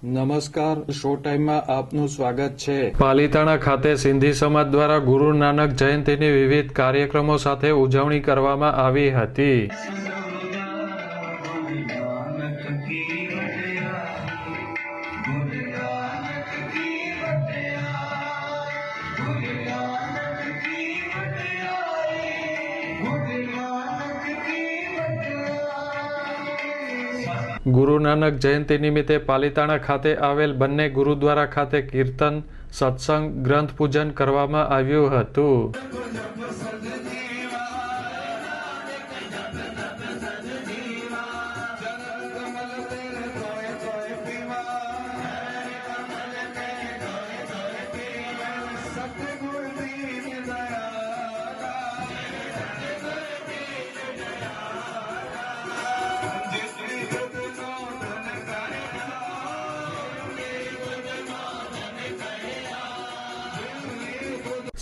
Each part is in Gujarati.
નમસ્કાર, શો ટાઈમમાં આપનું સ્વાગત છે। પાલિતાણા ખાતે સિંધી સમાજ દ્વારા ગુરુ નાનક જયંતીની વિવિધ કાર્યક્રમો સાથે ઉજવણી કરવામાં આવી હતી। ગુરુ નાનક જયંતિ નિમિત્તે પાલિતાણા ખાતે આવેલ બંને ગુરુદ્વારા ખાતે કીર્તન, સત્સંગ, ગ્રંથ પૂજન કરવામાં આવ્યું હતું।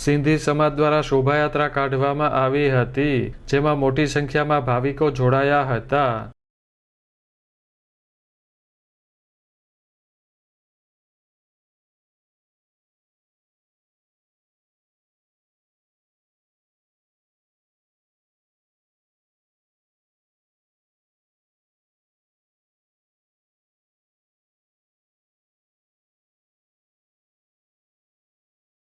સિંધી સમાજ દ્વારા શોભાયાત્રા કાઢવામાં આવી હતી, જેમાં મોટી સંખ્યામાં ભાવિકો જોડાયા હતા।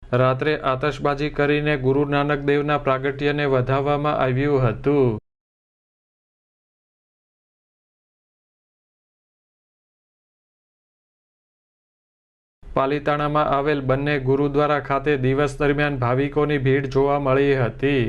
રાત્રે આતશબાજી કરીને ગુરુ નાનક દેવના પ્રાગટ્યને વધાવવામાં આવ્યું હતું। પાલિતાણામાં આવેલ બંને ગુરુદ્વારા ખાતે દિવસ દરમિયાન ભાવિકોની ભીડ જોવા મળી હતી।